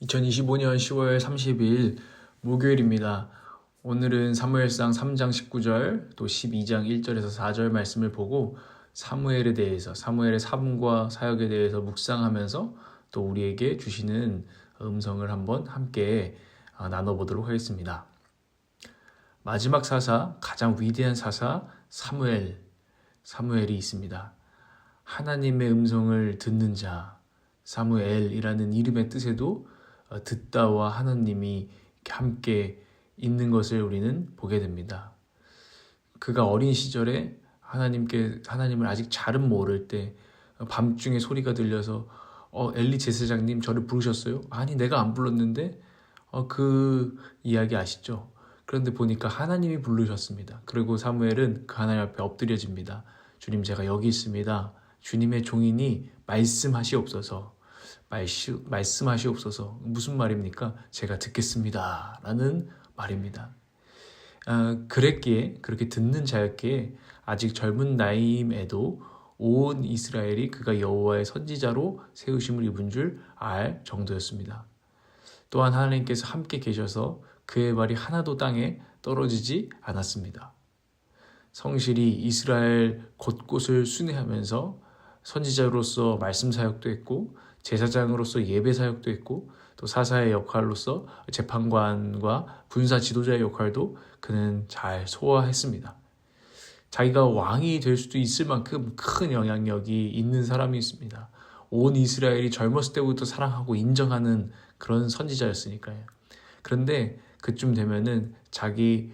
(2025년 10월 30일) 목요일입니다. 오늘은 사무엘상 3장 19절 또 12장 1절에서 4절 말씀을 보고 사무엘에 대해서, 사무엘의 삶과 사역에 대해서 묵상하면서 또 우리에게 주시는 음성을 한번 함께 나눠보도록 하겠습니다. 마지막 사사, 가장 위대한 사사 사무엘이 있습니다. 하나님의 음성을 듣는 자, 사무엘이라는 이름의 뜻에도 듣다와 하나님이 함께 있는 것을 우리는 보게 됩니다. 그가 어린 시절에 하나님을 아직 잘은 모를 때 밤중에 소리가 들려서 엘리 제사장님 저를 부르셨어요? 아니, 내가 안 불렀는데. 그 이야기 아시죠? 그런데 보니까 하나님이 부르셨습니다. 그리고 사무엘은 그 하나님 앞에 엎드려집니다. 주님, 제가 여기 있습니다. 주님의 종이니 말씀하시옵소서. 무슨 말입니까? 제가 듣겠습니다 라는 말입니다. 그랬기에, 그렇게 듣는 자였기에 아직 젊은 나이임에도 온 이스라엘이 그가 여호와의 선지자로 세우심을 입은 줄 알 정도였습니다. 또한 하나님께서 함께 계셔서 그의 말이 하나도 땅에 떨어지지 않았습니다. 성실히 이스라엘 곳곳을 순회하면서 선지자로서 말씀 사역도 했고, 제사장으로서 예배 사역도 했고, 또 사사의 역할로서 재판관과 군사 지도자의 역할도 그는 잘 소화했습니다. 자기가 왕이 될 수도 있을 만큼 큰 영향력이 있는 사람이 있습니다. 온 이스라엘이 젊었을 때부터 사랑하고 인정하는 그런 선지자였으니까요. 그런데 그쯤 되면은 자기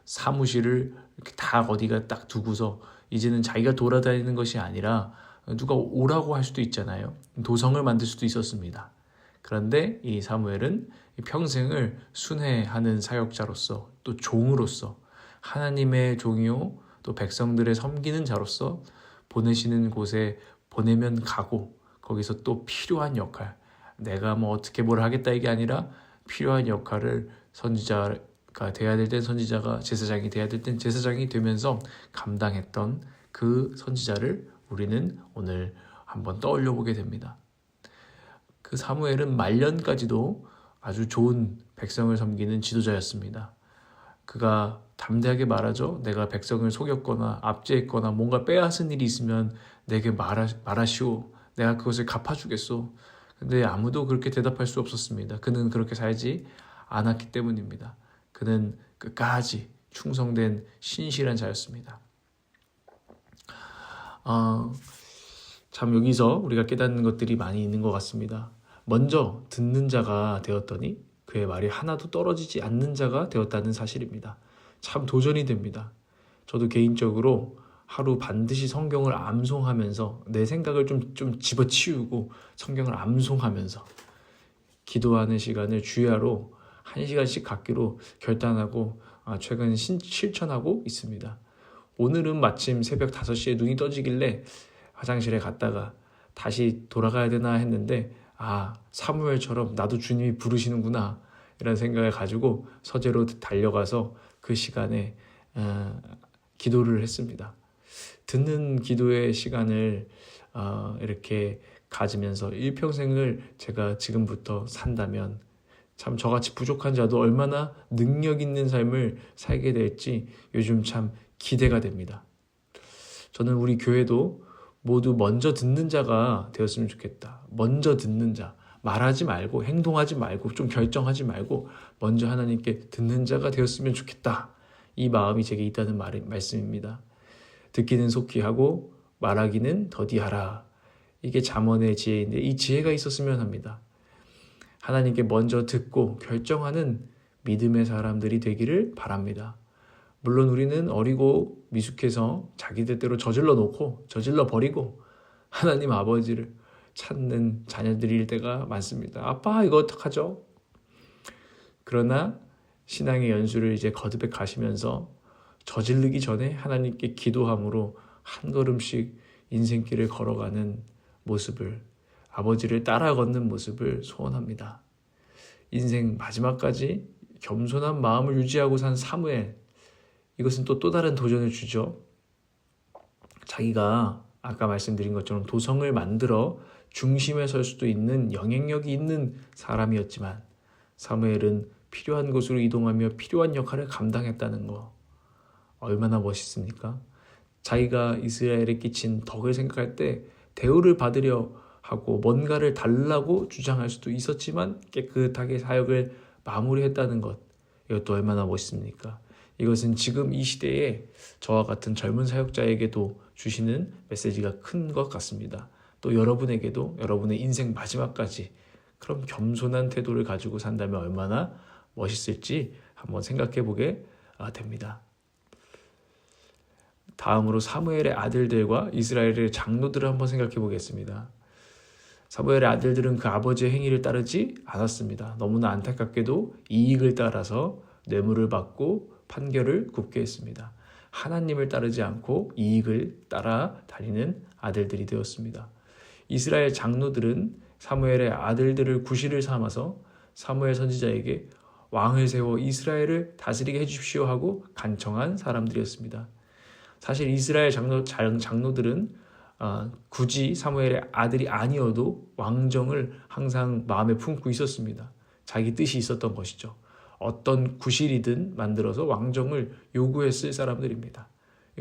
사무실을 이렇게 다 어디가 딱 두고서 이제는 자기가 돌아다니는 것이 아니라 누가 오라고 할 수도 있잖아요. 도성을 만들 수도 있었습니다. 그런데 이 사무엘은 평생을 순회하는 사역자로서, 또 종으로서, 하나님의 종이요 또 백성들의 섬기는 자로서 보내시는 곳에 보내면 가고, 거기서 또 필요한 역할, 내가 뭐 어떻게 뭘 하겠다 이게 아니라 필요한 역할을 선지자가 돼야 될 땐 선지자가, 제사장이 돼야 될 땐 제사장이 되면서 감당했던 그 선지자를 우리는 오늘 한번 떠올려 보게 됩니다. 그 사무엘은 말년까지도 아주 좋은 백성을 섬기는 지도자였습니다. 그가 담대하게 말하죠. 내가 백성을 속였거나 압제했거나 뭔가 빼앗은 일이 있으면 내게 말하시오. 내가 그것을 갚아주겠소. 근데 아무도 그렇게 대답할 수 없었습니다. 그는 그렇게 살지 않았기 때문입니다. 그는 끝까지 충성된 신실한 자였습니다. 참 여기서 우리가 깨닫는 것들이 많이 있는 것 같습니다. 먼저 듣는 자가 되었더니 그의 말이 하나도 떨어지지 않는 자가 되었다는 사실입니다. 참 도전이 됩니다. 저도 개인적으로 하루 반드시 성경을 암송하면서 내 생각을 좀 집어치우고 성경을 암송하면서 기도하는 시간을 주야로 1시간씩 갖기로 결단하고 최근 실천하고 있습니다. 오늘은 마침 새벽 5시에 눈이 떠지길래 화장실에 갔다가 다시 돌아가야 되나 했는데 사무엘처럼 나도 주님이 부르시는구나 이런 생각을 가지고 서재로 달려가서 그 시간에 기도를 했습니다. 듣는 기도의 시간을 이렇게 가지면서 일평생을 제가 지금부터 산다면 참 저같이 부족한 자도 얼마나 능력 있는 삶을 살게 될지 요즘 참 기대가 됩니다. 저는 우리 교회도 모두 먼저 듣는 자가 되었으면 좋겠다. 먼저 듣는 자, 말하지 말고 행동하지 말고 좀 결정하지 말고 먼저 하나님께 듣는 자가 되었으면 좋겠다. 이 마음이 제게 있다는 말씀입니다. 듣기는 속히 하고 말하기는 더디하라. 이게 잠언의 지혜인데 이 지혜가 있었으면 합니다. 하나님께 먼저 듣고 결정하는 믿음의 사람들이 되기를 바랍니다. 물론 우리는 어리고 미숙해서 자기 뜻대로 저질러 놓고 저질러 버리고 하나님 아버지를 찾는 자녀들일 때가 많습니다. 아빠 이거 어떡하죠? 그러나 신앙의 연수를 이제 거듭해 가시면서 저지르기 전에 하나님께 기도함으로 한 걸음씩 인생길을 걸어가는 모습을, 아버지를 따라 걷는 모습을 소원합니다. 인생 마지막까지 겸손한 마음을 유지하고 산 사무엘, 이것은 또 다른 도전을 주죠. 자기가 아까 말씀드린 것처럼 도성을 만들어 중심에 설 수도 있는 영향력이 있는 사람이었지만 사무엘은 필요한 곳으로 이동하며 필요한 역할을 감당했다는 거 얼마나 멋있습니까? 자기가 이스라엘에 끼친 덕을 생각할 때 대우를 받으려 하고 뭔가를 달라고 주장할 수도 있었지만 깨끗하게 사역을 마무리했다는 것, 이것도 얼마나 멋있습니까? 이것은 지금 이 시대에 저와 같은 젊은 사역자에게도 주시는 메시지가 큰 것 같습니다. 또 여러분에게도 여러분의 인생 마지막까지 그런 겸손한 태도를 가지고 산다면 얼마나 멋있을지 한번 생각해 보게 됩니다. 다음으로 사무엘의 아들들과 이스라엘의 장로들을 한번 생각해 보겠습니다. 사무엘의 아들들은 그 아버지의 행위를 따르지 않았습니다. 너무나 안타깝게도 이익을 따라서 뇌물을 받고 판결을 굽게 했습니다. 하나님을 따르지 않고 이익을 따라 다니는 아들들이 되었습니다. 이스라엘 장로들은 사무엘의 아들들을 구실을 삼아서 사무엘 선지자에게 왕을 세워 이스라엘을 다스리게 해주십시오 하고 간청한 사람들이었습니다. 사실 이스라엘 장로들은 굳이 사무엘의 아들이 아니어도 왕정을 항상 마음에 품고 있었습니다. 자기 뜻이 있었던 것이죠. 어떤 구실이든 만들어서 왕정을 요구했을 사람들입니다.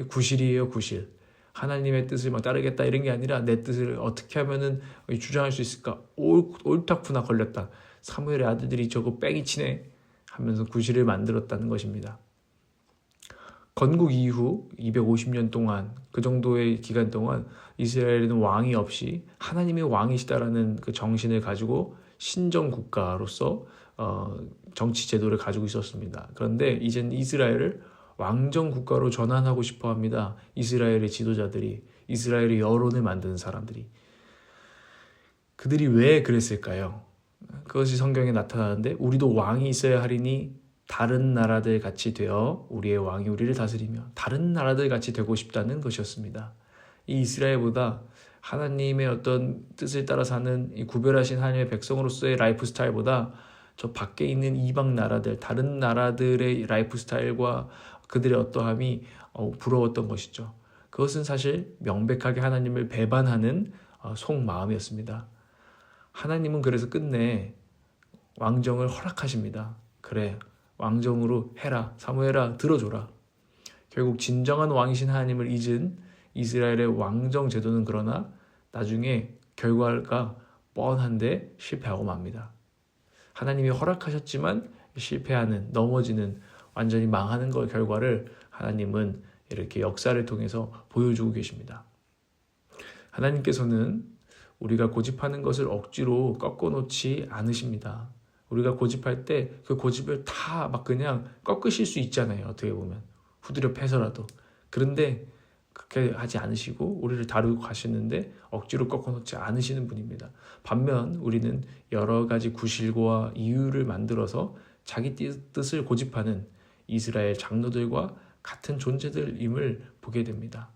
구실이에요, 구실. 하나님의 뜻을 따르겠다 이런 게 아니라 내 뜻을 어떻게 하면은 주장할 수 있을까? 옳다구나 걸렸다. 사무엘의 아들들이 저거 뺑이 치네 하면서 구실을 만들었다는 것입니다. 건국 이후 250년 동안 그 정도의 기간 동안 이스라엘에는 왕이 없이 하나님의 왕이시다라는 그 정신을 가지고 신정 국가로서 정치 제도를 가지고 있었습니다. 그런데 이제는 이스라엘을 왕정 국가로 전환하고 싶어 합니다. 이스라엘의 지도자들이, 이스라엘의 여론을 만드는 사람들이. 그들이 왜 그랬을까요? 그것이 성경에 나타나는데 우리도 왕이 있어야 하리니 다른 나라들 같이 되어 우리의 왕이 우리를 다스리며 다른 나라들 같이 되고 싶다는 것이었습니다. 이 이스라엘보다 하나님의 어떤 뜻을 따라 사는 이 구별하신 하나님의 백성으로서의 라이프 스타일보다 저 밖에 있는 이방 나라들, 다른 나라들의 라이프 스타일과 그들의 어떠함이 부러웠던 것이죠. 그것은 사실 명백하게 하나님을 배반하는 속마음이었습니다. 하나님은 그래서 끝내 왕정을 허락하십니다. 그래, 왕정으로 해라, 사무엘아 들어줘라. 결국 진정한 왕이신 하나님을 잊은 이스라엘의 왕정 제도는 그러나 나중에 결과가 뻔한데 실패하고 맙니다. 하나님이 허락하셨지만 실패하는, 넘어지는, 완전히 망하는 걸 결과를 하나님은 이렇게 역사를 통해서 보여주고 계십니다. 하나님께서는 우리가 고집하는 것을 억지로 꺾어놓지 않으십니다. 우리가 고집할 때 그 고집을 다 막 그냥 꺾으실 수 있잖아요. 어떻게 보면 후드려 패서라도. 그런데 그렇게 하지 않으시고 우리를 다루고 가시는데 억지로 꺾어놓지 않으시는 분입니다. 반면 우리는 여러 가지 구실과 이유를 만들어서 자기 뜻을 고집하는 이스라엘 장로들과 같은 존재들임을 보게 됩니다.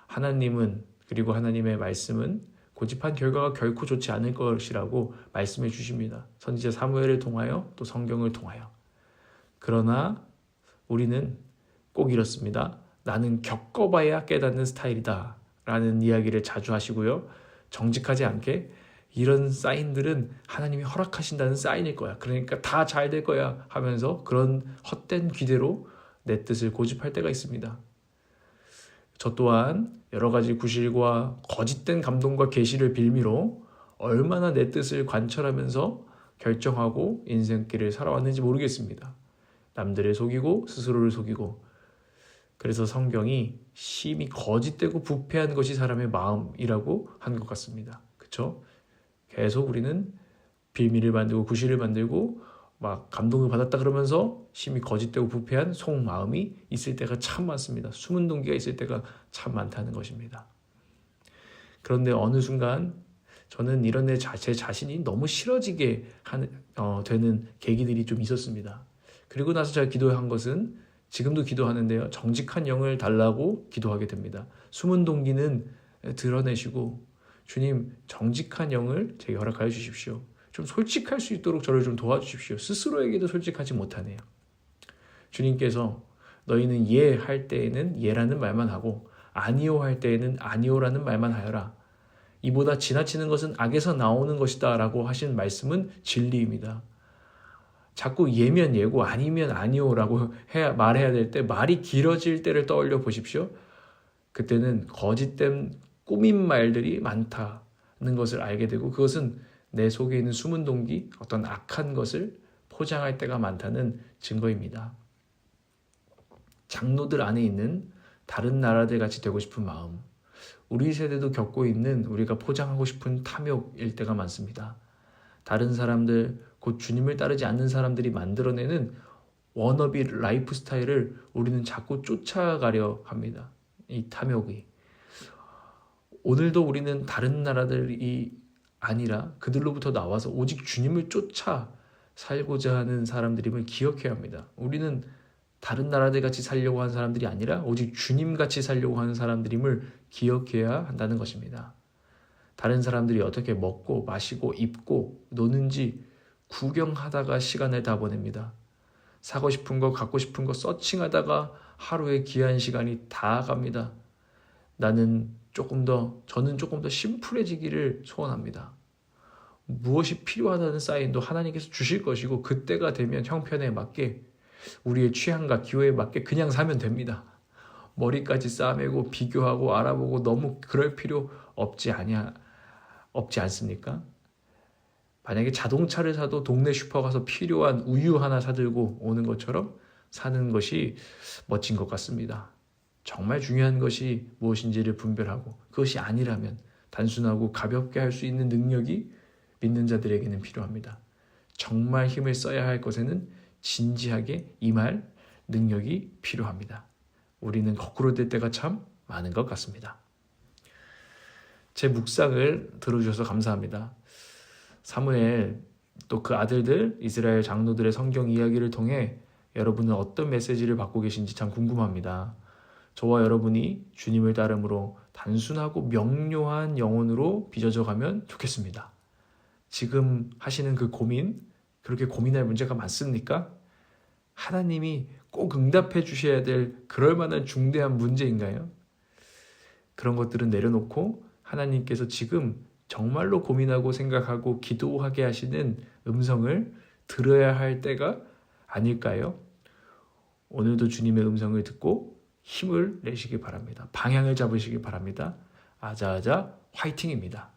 하나님은, 그리고 하나님의 말씀은 고집한 결과가 결코 좋지 않을 것이라고 말씀해 주십니다. 선지자 사무엘을 통하여 또 성경을 통하여. 그러나 우리는 꼭 이렇습니다. 나는 겪어봐야 깨닫는 스타일이다 라는 이야기를 자주 하시고요. 정직하지 않게 이런 사인들은 하나님이 허락하신다는 사인일 거야. 그러니까 다 잘 될 거야 하면서 그런 헛된 기대로 내 뜻을 고집할 때가 있습니다. 저 또한 여러 가지 구실과 거짓된 감동과 계시를 빌미로 얼마나 내 뜻을 관철하면서 결정하고 인생길을 살아왔는지 모르겠습니다. 남들을 속이고 스스로를 속이고. 그래서 성경이 심히 거짓되고 부패한 것이 사람의 마음이라고 한 것 같습니다. 그렇죠? 계속 우리는 빌미를 만들고 구실을 만들고 막 감동을 받았다 그러면서 심히 거짓되고 부패한 속마음이 있을 때가 참 많습니다. 숨은 동기가 있을 때가 참 많다는 것입니다. 그런데 어느 순간 저는 이런 제 자신이 너무 싫어지게 되는 계기들이 좀 있었습니다. 그리고 나서 제가 기도한 것은, 지금도 기도하는데요, 정직한 영을 달라고 기도하게 됩니다. 숨은 동기는 드러내시고 주님, 정직한 영을 제게 허락하여 주십시오. 좀 솔직할 수 있도록 저를 좀 도와주십시오. 스스로에게도 솔직하지 못하네요. 주님께서 너희는 예 할 때에는 예라는 말만 하고 아니요 할 때에는 아니요라는 말만 하여라. 이보다 지나치는 것은 악에서 나오는 것이다 라고 하신 말씀은 진리입니다. 자꾸 예면 예고 아니면 아니요라고 말해야 될 때 말이 길어질 때를 떠올려 보십시오. 그때는 거짓된 꾸민 말들이 많다는 것을 알게 되고 그것은 내 속에 있는 숨은 동기, 어떤 악한 것을 포장할 때가 많다는 증거입니다. 장로들 안에 있는 다른 나라들 같이 되고 싶은 마음, 우리 세대도 겪고 있는 우리가 포장하고 싶은 탐욕일 때가 많습니다. 다른 사람들, 곧 주님을 따르지 않는 사람들이 만들어내는 워너비 라이프 스타일을 우리는 자꾸 쫓아가려 합니다. 이 탐욕이. 오늘도 우리는 다른 나라들이 아니라 그들로부터 나와서 오직 주님을 쫓아 살고자 하는 사람들임을 기억해야 합니다. 우리는 다른 나라들 같이 살려고 하는 사람들이 아니라 오직 주님 같이 살려고 하는 사람들임을 기억해야 한다는 것입니다. 다른 사람들이 어떻게 먹고 마시고 입고 노는지 구경하다가 시간을 다 보냅니다. 사고 싶은 거 갖고 싶은 거 서칭하다가 하루의 귀한 시간이 다 갑니다. 저는 조금 더 심플해지기를 소원합니다. 무엇이 필요하다는 사인도 하나님께서 주실 것이고 그때가 되면 형편에 맞게 우리의 취향과 기호에 맞게 그냥 사면 됩니다. 머리까지 싸매고 비교하고 알아보고 너무 그럴 필요 없지 않습니까? 만약에 자동차를 사도 동네 슈퍼 가서 필요한 우유 하나 사들고 오는 것처럼 사는 것이 멋진 것 같습니다. 정말 중요한 것이 무엇인지를 분별하고 그것이 아니라면 단순하고 가볍게 할 수 있는 능력이 믿는 자들에게는 필요합니다. 정말 힘을 써야 할 것에는 진지하게 임할 능력이 필요합니다. 우리는 거꾸로 될 때가 참 많은 것 같습니다. 제 묵상을 들어주셔서 감사합니다. 사무엘 또 그 아들들 이스라엘 장로들의 성경 이야기를 통해 여러분은 어떤 메시지를 받고 계신지 참 궁금합니다. 저와 여러분이 주님을 따름으로 단순하고 명료한 영혼으로 빚어져 가면 좋겠습니다. 지금 하시는 그 고민, 그렇게 고민할 문제가 많습니까? 하나님이 꼭 응답해 주셔야 될 그럴 만한 중대한 문제인가요? 그런 것들은 내려놓고 하나님께서 지금 정말로 고민하고 생각하고 기도하게 하시는 음성을 들어야 할 때가 아닐까요? 오늘도 주님의 음성을 듣고 힘을 내시기 바랍니다. 방향을 잡으시기 바랍니다. 아자아자 화이팅입니다.